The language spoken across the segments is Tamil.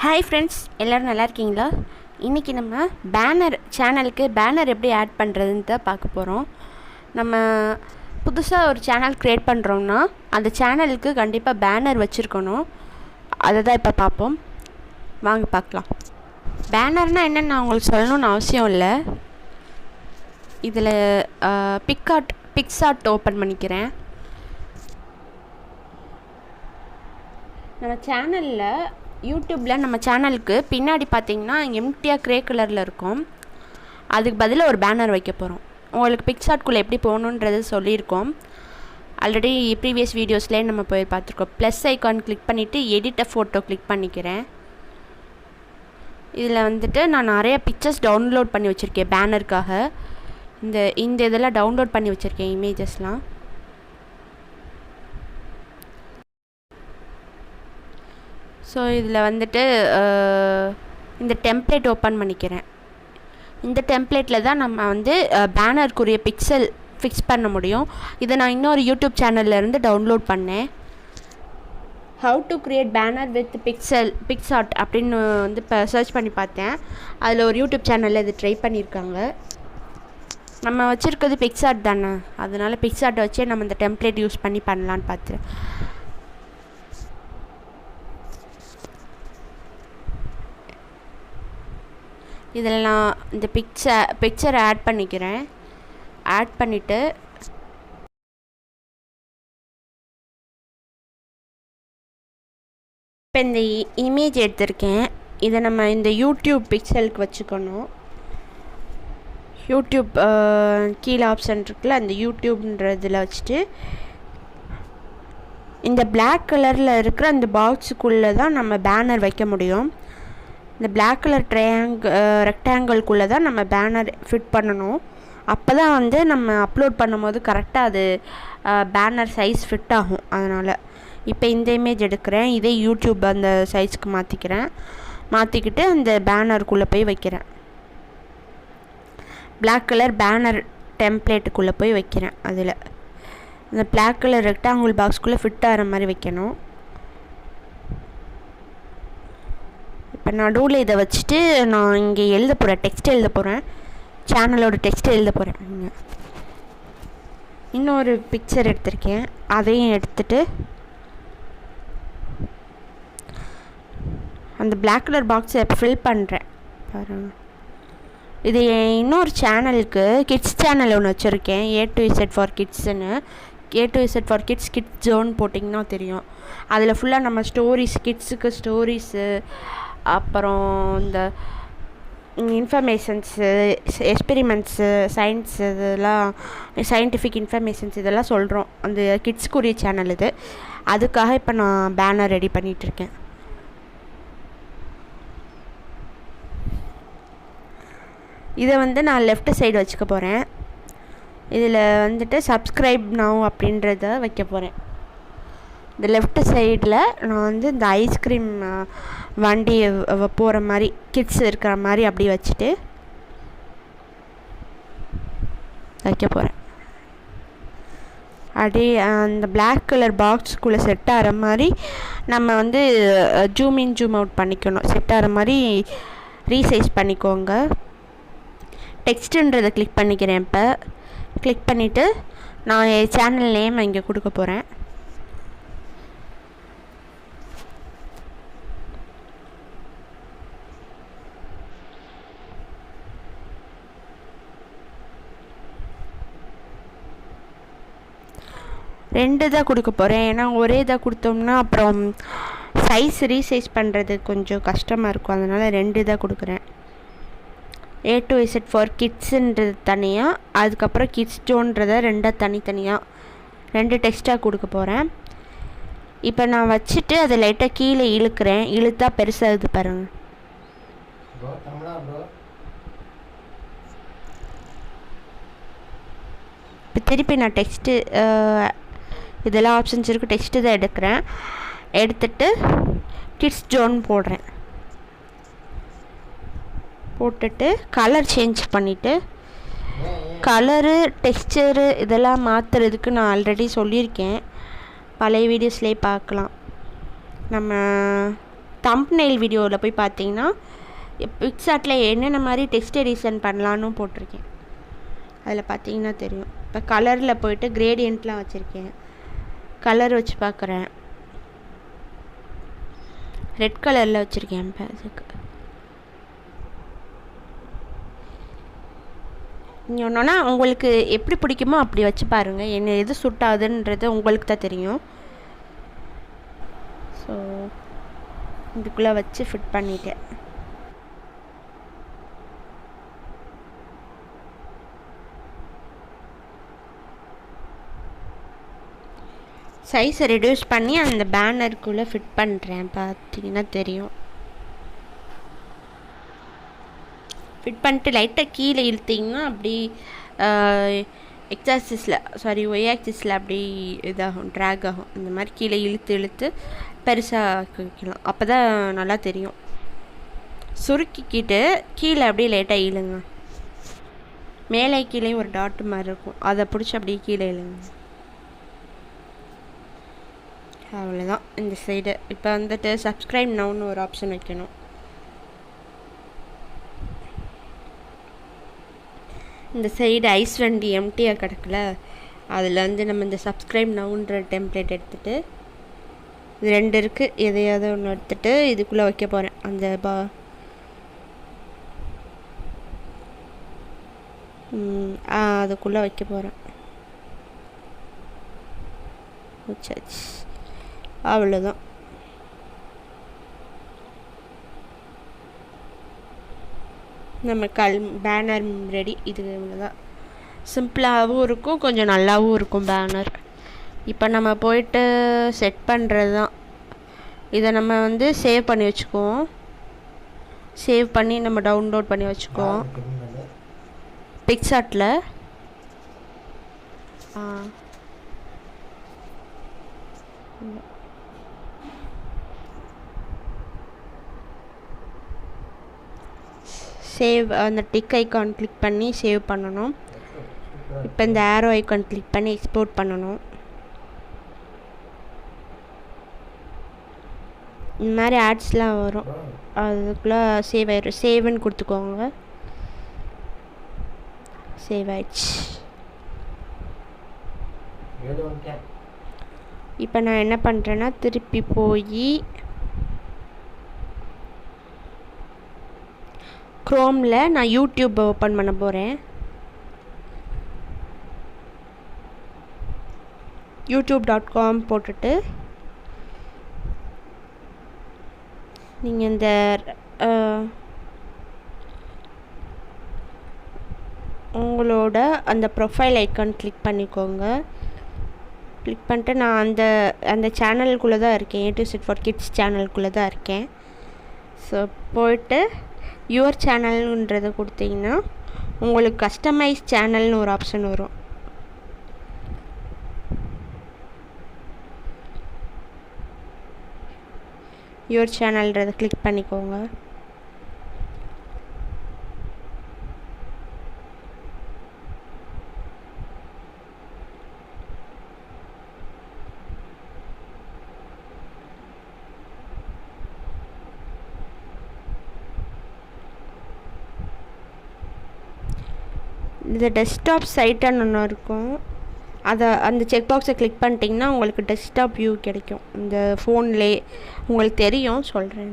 ஹாய் ஃப்ரெண்ட்ஸ், எல்லோரும் நல்லா இருக்கீங்களா? இன்றைக்கி நம்ம சேனலுக்கு பேனர் எப்படி ஆட் பண்ணுறதுன்னு தான் பார்க்க போகிறோம். நம்ம புதுசாக ஒரு சேனல் க்ரியேட் பண்ணுறோம்னா அந்த சேனலுக்கு கண்டிப்பாக பேனர் வச்சுருக்கணும். அதை தான் இப்போ பார்ப்போம், வாங்க பார்க்கலாம். பேனர்னால் என்னென்னு நான் உங்களுக்கு சொல்லணும்னு அவசியம் இல்லை. இதில் பிக்சார்ட் ஓப்பன் பண்ணிக்கிறேன். நம்ம சேனலில் யூடியூப்பில் நம்ம சேனலுக்கு பின்னாடி பார்த்திங்கன்னா எம்டியாக க்ரே கலரில் இருக்கும். அதுக்கு பதிலாக ஒரு பேனர் வைக்க போகிறோம். உங்களுக்கு பிக்சார்ட்குள்ளே எப்படி போகணுன்றது சொல்லியிருக்கோம். ஆல்ரெடி ப்ரீவியஸ் வீடியோஸ்லேயே நம்ம போய் பார்த்துருக்கோம். ப்ளஸ் ஐக்கான் கிளிக் பண்ணிவிட்டு எடிட்டை ஃபோட்டோ கிளிக் பண்ணிக்கிறேன். இதில் வந்துட்டு நான் நிறைய பிக்சர்ஸ் டவுன்லோட் பண்ணி வச்சுருக்கேன் பேனருக்காக. இந்த இதெல்லாம் டவுன்லோட் பண்ணி வச்சுருக்கேன், இமேஜஸ்லாம். ஸோ இதில் வந்துட்டு இந்த டெம்ப்ளேட் ஓப்பன் பண்ணிக்கிறேன். இந்த டெம்ப்ளேட்டில் தான் நம்ம வந்து பேனருக்குரிய பிக்சல் ஃபிக்ஸ் பண்ண முடியும். இதை நான் இன்னொரு யூடியூப் சேனல்லேருந்து டவுன்லோட் பண்ணேன். How to create banner with PicsArt அப்படின்னு வந்து இப்போ சர்ச் பண்ணி பார்த்தேன். அதில் ஒரு யூடியூப் சேனலில் இது ட்ரை பண்ணியிருக்காங்க. நம்ம வச்சுருக்கிறது பிக்சார்ட் தானே, அதனால் பிக்சார்ட்டை வச்சே நம்ம இந்த டெம்ப்ளேட் யூஸ் பண்ணி பண்ணலான்னு பார்த்தேன். இதில் நான் இந்த பிக்சரை ஆட் பண்ணிக்கிறேன். ஆட் பண்ணிவிட்டு இப்போ இந்த இமேஜ் எடுத்திருக்கேன். இதை நம்ம இந்த யூடியூப் பிக்சலுக்கு வச்சுக்கணும். யூடியூப் கீழே ஆப்ஷன் இருக்குல்ல, அந்த யூடியூப்ன்றதில் வச்சுட்டு இந்த பிளாக் கலரில் இருக்கிற அந்த பாக்ஸுக்குள்ளே தான் நம்ம பேனர் வைக்க முடியும். இந்த பிளாக் கலர் ரெக்டாங்கிள்குள்ளே தான் நம்ம பேனர் ஃபிட் பண்ணணும். அப்போ தான் வந்து நம்ம அப்லோட் பண்ணும்போது கரெக்டாக அது பேனர் சைஸ் ஃபிட் ஆகும். அதனால் இப்போ இந்த இமேஜ் எடுக்கிறேன். இதே யூடியூப் அந்த சைஸ்க்கு மாற்றிக்கிட்டு அந்த பேனருக்குள்ளே போய் வைக்கிறேன். பிளாக் கலர் பேனர் டெம்ப்ளேட்டுக்குள்ளே போய் வைக்கிறேன். அதில் அந்த பிளாக் கலர் ரெக்டாங்கிள் பாக்ஸ்குள்ளே ஃபிட் ஆகிற மாதிரி வைக்கணும். இப்போ நடுவில் இதை வச்சுட்டு நான் இங்கே எழுத போகிறேன், டெக்ஸ்ட் எழுத போகிறேன். சேனலோட டெக்ஸ்ட் எழுத போகிறேன். இன்னொரு பிக்சர் எடுத்திருக்கேன், அதையும் எடுத்துட்டு அந்த பிளாக் கலர் பாக்ஸை ஃபில் பண்ணுறேன் பாருங்கள். இது இன்னொரு சேனலுக்கு கிட்ஸ் சேனல் ஒன்று வச்சுருக்கேன், A to Z for கிட்ஸுன்னு. A to Z for kids zone போட்டிங்கன்னா தெரியும். அதில் ஃபுல்லாக நம்ம ஸ்டோரிஸ், கிட்ஸுக்கு ஸ்டோரிஸு, அப்புறம் இந்த இன்ஃபர்மேஷன்ஸு, எக்ஸ்பெரிமெண்ட்ஸு, சயின்ஸு, இதெல்லாம் சயின்டிஃபிக் இன்ஃபர்மேஷன்ஸ் இதெல்லாம் சொல்கிறோம். அந்த கிட்ஸுக்குரிய சேனல் இது. அதுக்காக இப்போ நான் பேனர் ரெடி பண்ணிகிட்ருக்கேன். இதை வந்து நான் லெஃப்ட் சைடு வச்சுக்க போகிறேன். இதில் வந்துட்டு சப்ஸ்கிரைப் நவ் அப்படின்றத வைக்க போகிறேன். இந்த லெஃப்ட் சைடில் நான் வந்து இந்த ஐஸ்கிரீம் வண்டி போகிற மாதிரி, கிட்ஸ் இருக்கிற மாதிரி அப்படி வச்சுட்டு வைக்க போகிறேன். அப்படியே அந்த பிளாக் கலர் பாக்ஸுக்குள்ளே செட் ஆகிற மாதிரி நம்ம வந்து ஜூம் இன் ஜூம் அவுட் பண்ணிக்கணும். செட் ஆகிற மாதிரி ரீசைஸ் பண்ணிக்கோங்க. டெக்ஸ்ட்டுன்றதை கிளிக் பண்ணிக்கிறேன். இப்போ கிளிக் பண்ணிவிட்டு நான் என் சேனல் நேம் இங்கே கொடுக்க போகிறேன். ரெண்டு தான் கொடுக்க போகிறேன், ஏன்னா ஒரே இதாக கொடுத்தோம்னா அப்புறம் சைஸ் ரீசைஸ் பண்ணுறது கொஞ்சம் கஷ்டமாக இருக்கும். அதனால் ரெண்டு இதாக கொடுக்குறேன். A to Z for கிட்ஸுன்றது தனியாக, அதுக்கப்புறம் கிட்ஸ் ஜோன்றதை தனித்தனியாக ரெண்டு டெக்ஸ்ட்டாக கொடுக்க போகிறேன். இப்போ நான் வச்சுட்டு அதை லைட்டாக கீழே இழுக்கிறேன். இழுத்தா பெருசாகுது பாருங்கள். இப்போ திருப்பி நான் டெக்ஸ்ட்டு இதெல்லாம் ஆப்ஷன்ஸ் இருக்குது, டெக்ஸ்ட்டு தான் எடுக்கிறேன். எடுத்துட்டு கிட்ஸ் ஜோன் போட்டுட்டு கலர் சேஞ்ச் பண்ணிவிட்டு, கலரு டெக்ஸ்சரு இதெல்லாம் மாற்றுறதுக்கு நான் ஆல்ரெடி சொல்லியிருக்கேன், பழைய வீடியோஸ்லேயே பார்க்கலாம். நம்ம தம்ப்நெயில் வீடியோவில் போய் பார்த்தீங்கன்னா பிக்சார்ட்டில் என்னென்ன மாதிரி டெக்ஸ்ட் எடிஷன் பண்ணலான்னு போட்டிருக்கேன். அதில் பார்த்தீங்கன்னா தெரியும். இப்போ கலரில் போய்ட்டு கிரேடியன்ட்லாம் வச்சுருக்கேன். கலர் வச்சு பார்க்குறேன். ரெட் கலரில் வச்சுருக்கேன். இப்போ அதுக்கு நீங்கள் ஒன்றுனா உங்களுக்கு எப்படி பிடிக்குமோ அப்படி வச்சு பாருங்கள். என்ன எது சூட் ஆகுதுன்றது உங்களுக்கு தான் தெரியும். ஸோ இதுக்குள்ளே வச்சு ஃபிட் பண்ணிட்டேன். சைஸை ரெடியூஸ் பண்ணி அந்த பேனருக்குள்ளே ஃபிட் பண்ணுறேன். பார்த்தீங்கன்னா தெரியும். ஃபிட் பண்ணிட்டு லைட்டாக கீழே இழுத்திங்கன்னா அப்படி ஒய் ஆக்சிஸில் அப்படி இதாகும், ட்ராக் ஆகும். இந்த மாதிரி கீழே இழுத்து பெருசாக வைக்கலாம். அப்போ தான் நல்லா தெரியும். சுருக்கிக்கிட்டு கீழே அப்படியே லைட்டாக இழுங்க. மேலே கீழே ஒரு டாட்டு மாதிரி இருக்கும், அதை பிடிச்சி அப்படியே கீழே இழுங்க. அவ்வளோதான். இந்த சைடு இப்போ வந்துட்டு சப்ஸ்கிரைப் நவுன்னு ஒரு ஆப்ஷன் வைக்கணும். இந்த சைடு ஐஸ்வண்டி எம்டியாக கிடக்குல, அதில் வந்து நம்ம இந்த சப்ஸ்கிரைப் நவுன்ற டெம்ப்ளேட் எடுத்துகிட்டு, இது 2 இருக்குது, எதையாவது ஒன்று எடுத்துகிட்டு இதுக்குள்ளே வைக்க போகிறேன். அந்த அதுக்குள்ளே வைக்க போகிறேன். வச்சாச்சு. அவ்வளோதான். நம்ம பேனர் ரெடி. இது இவ்வளோதான். சிம்பிளாகவும் இருக்கும், கொஞ்சம் நல்லாவும் இருக்கும் பேனர். இப்போ நம்ம போயிட்டு செட் பண்ணுறது தான். இதை நம்ம வந்து சேவ் பண்ணி வச்சுக்குவோம். சேவ் பண்ணி நம்ம டவுன்லோட் பண்ணி வச்சுக்குவோம் பிக்சார்ட்டில். சேவ் அந்த டிக் ஐக்கான் கிளிக் பண்ணி சேவ் பண்ணணும். இப்போ இந்த ஆரோ ஐக்கான் கிளிக் பண்ணி எக்ஸ்போர்ட் பண்ணணும். இந்த மாதிரி ஆட்ஸ்லாம் வரும், அதுக்குள்ளே சேவ் ஆயிடும். சேவ்னு கொடுத்துக்கோங்க. சேவ் ஆயிடுச்சு. இப்போ நான் என்ன பண்ணுறேன்னா திருப்பி போய் க்ரோமில் நான் யூடியூப் ஓப்பன் பண்ண போகிறேன். youtube.com போட்டுட்டு நீங்கள் இந்த உங்களோட அந்த ப்ரொஃபைல் ஐக்கான் கிளிக் பண்ணிக்கோங்க. கிளிக் பண்ணிட்டு நான் அந்த சேனலுக்குள்ளே தான் இருக்கேன். A to Z for Kids சேனலுக்குள்ளே தான் இருக்கேன். ஸோ போய்ட்டு யுவர் சேனல்ன்றதை கொடுத்தீங்கன்னா உங்களுக்கு கஸ்டமைஸ் சேனல்னு ஒரு ஆப்ஷன் வரும். யுவர் சேனல்ன்றதை கிளிக் பண்ணிக்கோங்க. இது டெஸ்க்டாப் சைட்டுன்னு ஒன்று இருக்கும். அந்த செக் பாக்ஸை கிளிக் பண்ணிட்டிங்கன்னா உங்களுக்கு டெஸ்க்டாப் வியூ கிடைக்கும். இந்த ஃபோன்லே உங்களுக்கு தெரியும், சொல்கிறேன்.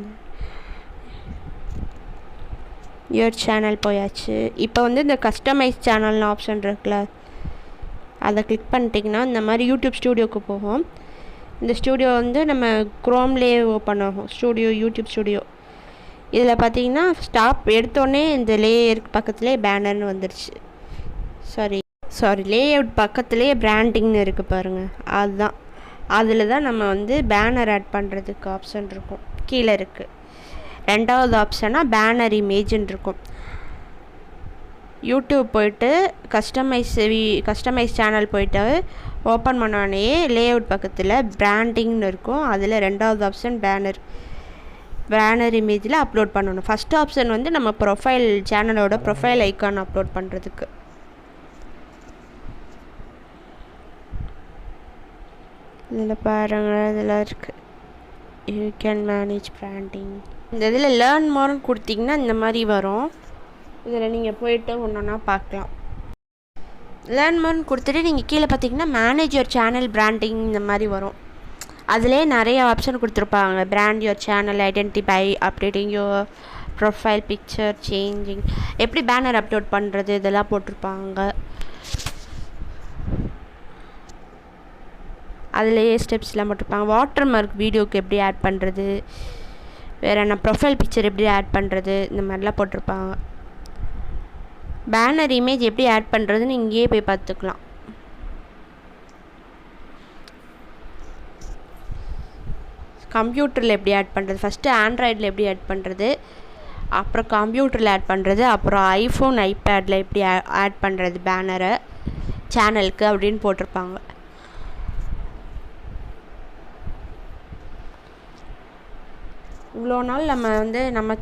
யுவர் சேனல் போயாச்சு. இப்போ வந்து இந்த கஸ்டமைஸ் சேனல்னு ஆப்ஷன் இருக்குல்ல, அதை கிளிக் பண்ணிட்டிங்கன்னா இந்த மாதிரி யூடியூப் ஸ்டூடியோவுக்கு போகும். இந்த ஸ்டூடியோ வந்து நம்ம க்ரோம்லேயே ஓப்பன் ஆகும். YouTube studio. இதில் பார்த்தீங்கன்னா ஸ்டாப் எடுத்தோடனே இந்த லேயருக்கு பக்கத்துலேயே பேனர்னு வந்துடுச்சு. சாரி லேஅவுட் பக்கத்துலேயே பிராண்டிங்னு இருக்குது பாருங்கள், அதுதான். அதில் தான் நம்ம வந்து பேனர் ஆட் பண்ணுறதுக்கு ஆப்ஷன் இருக்கும், கீழே இருக்குது. 2வது ஆப்ஷனாக பேனர் இமேஜ்னு இருக்கும். யூடியூப் போய்ட்டு கஸ்டமைஸ் சேனல் போய்ட்டு ஓப்பன் பண்ணோடனே லேஅவுட் பக்கத்தில் பிராண்டிங்னு இருக்கும். அதில் 2வது ஆப்ஷன் பேனர் இமேஜில் அப்லோட் பண்ணணும். ஃபஸ்ட் ஆப்ஷன் வந்து நம்ம சேனலோட ப்ரொஃபைல் ஐக்கான் அப்லோட் பண்ணுறதுக்கு. இதில் பாருங்கள், இதெல்லாம் இருக்குது. You can manage branding. இந்த இதில் லேர்ன் மோர்னு கொடுத்தீங்கன்னா இந்த மாதிரி வரும். இதில் நீங்கள் போய்ட்டு ஒன்றா பார்க்கலாம். லேர்ன் மோர்னு கொடுத்துட்டு நீங்கள் கீழே பார்த்தீங்கன்னா மேனேஜ் யுவர் சேனல் பிராண்டிங் இந்த மாதிரி வரும். அதிலே நிறைய ஆப்ஷன் கொடுத்துருப்பாங்க. Brand your channel, identify, updating your profile picture, changing, எப்படி பேனர் அப்லோட் பண்ணுறது, இதெல்லாம் போட்டிருப்பாங்க. அதுலேயே ஸ்டெப்ஸ்லாம் போட்டிருப்பாங்க. வாட்டர் மார்க் வீடியோக்கு எப்படி ஆட் பண்ணுறது, வேறு என்ன ப்ரொஃபைல் பிக்சர் எப்படி ஆட் பண்ணுறது, இந்த மாதிரிலாம் போட்டிருப்பாங்க. பேனர் இமேஜ் எப்படி ஆட் பண்ணுறதுன்னு இங்கேயே போய் பார்த்துக்கலாம். கம்ப்யூட்டரில் எப்படி ஆட் பண்ணுறது, ஃபஸ்ட்டு ஆண்ட்ராய்டில் எப்படி ஆட் பண்ணுறது, அப்புறம் கம்ப்யூட்டரில் ஆட் பண்ணுறது, அப்புறம் ஐஃபோன் ஐபேடில் எப்படி ஆட் பண்ணுறது பேனரை சேனலுக்கு அப்படின்னு போட்டிருப்பாங்க. இவ்வளோ நாள் நம்ம வந்து நம்ம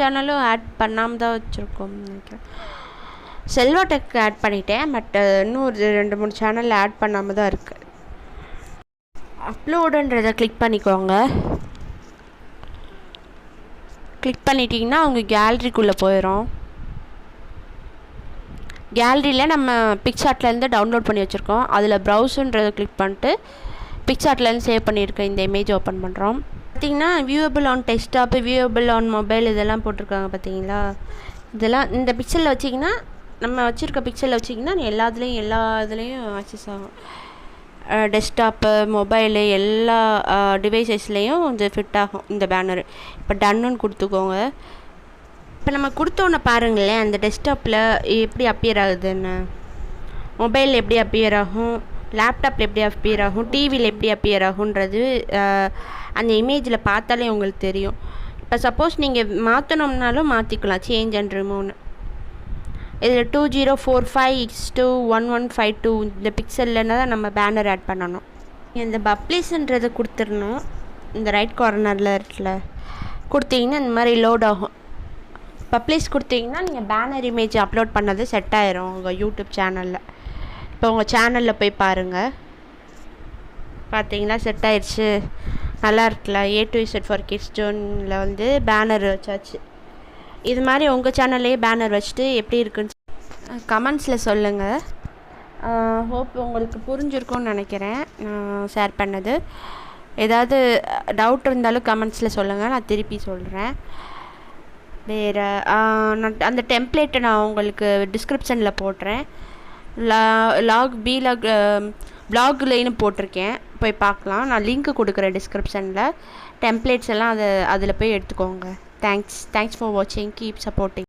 சேனலும் ஆட் பண்ணாமல் தான் வச்சுருக்கோம் நினைக்கிறேன். செல்வா டெக் ஆட் பண்ணிட்டேன், பட் இன்னும் ஒரு 2-3 சேனலில் ஆட் பண்ணாமல் தான் இருக்குது. அப்லோடுன்றதை கிளிக் பண்ணிக்கோங்க. கிளிக் பண்ணிட்டீங்கன்னா அவங்க கேலரிக்குள்ளே போயிடும். கேலரியில் நம்ம பிக்சார்ட்லேருந்து டவுன்லோட் பண்ணி வச்சுருக்கோம். அதில் ப்ரௌஸுன்றதை கிளிக் பண்ணிட்டு பிக்சார்ட்லேருந்து சேவ் பண்ணியிருக்க இந்த இமேஜ் ஓப்பன் பண்ணுறோம். பார்த்திங்கன்னா viewable on desktop, viewable on mobile இதெல்லாம் போட்டிருக்காங்க பார்த்தீங்களா. இதெல்லாம் இந்த பிக்சலில் வச்சிங்கன்னா, நம்ம வச்சுருக்க பிக்சலில் வச்சிங்கன்னா எல்லா இதுலேயும் ஆக்சஸ் ஆகும். டெஸ்க்டாப்பு, மொபைலு, எல்லா டிவைசஸ்லேயும் இது ஃபிட் ஆகும் இந்த பேனரு. இப்போ டன்னுன்னு கொடுத்துக்கோங்க. இப்போ நம்ம கொடுத்தோன்னே பாருங்களேன், அந்த டெஸ்க்டாப்பில் எப்படி அப்பியர் ஆகுதுன்னு, மொபைலில் எப்படி அப்பியர் ஆகும், லேப்டாப்பில் எப்படி அப்பியர் ஆகும், டிவியில் எப்படி அப்பியர் ஆகுன்றது அந்த இமேஜில் பார்த்தாலே உங்களுக்கு தெரியும். இப்போ சப்போஸ் நீங்கள் மாற்றணும்னாலும் மாற்றிக்கலாம், சேஞ்ச் அண்ட் ரிமூவ்னு. இதில் 2045:1152 இந்த பிக்சல்னா தான் நம்ம பேனர் ஆட் பண்ணணும். இந்த பப்ளிஷ்ன்றதை கொடுத்துடணும். இந்த ரைட் கார்னரில் இருக்குல்ல கொடுத்தீங்கன்னா இந்த மாதிரி லோட் ஆகும். பப்ளிஷ் கொடுத்தீங்கன்னா நீங்கள் பேனர் இமேஜ் அப்லோட் பண்ணது செட் ஆயிரும் உங்கள் யூடியூப் சேனலில். இப்போ உங்கள் சேனலில் போய் பாருங்கள். பார்த்தீங்களா, செட் ஆயிடுச்சு. நல்லா இருக்குல்ல. A to Z for Kids ஜோனில் வந்து பேனர் வச்சாச்சு. இது மாதிரி உங்கள் சேனல்லையே பேனர் வச்சுட்டு எப்படி இருக்குன்னு கமெண்ட்ஸில் சொல்லுங்கள். ஹோப் உங்களுக்கு புரிஞ்சிருக்கும்னு நினைக்கிறேன் நான் ஷேர் பண்ணது. ஏதாவது டவுட் இருந்தாலும் கமெண்ட்ஸில் சொல்லுங்கள், நான் திருப்பி சொல்கிறேன். வேறு நான் அந்த டெம்ப்ளேட்டை நான் உங்களுக்கு டிஸ்கிரிப்ஷனில் போடுறேன். ப்ளாக்லேன்னு போட்டிருக்கேன், போய் பார்க்கலாம். நான் லிங்க் கொடுக்குறேன் டிஸ்கிரிப்ஷனில். டெம்ப்ளேட்ஸ் எல்லாம் அதில் போய் எடுத்துக்கோங்க. தேங்க்ஸ் ஃபார் வாட்சிங். Keep supporting.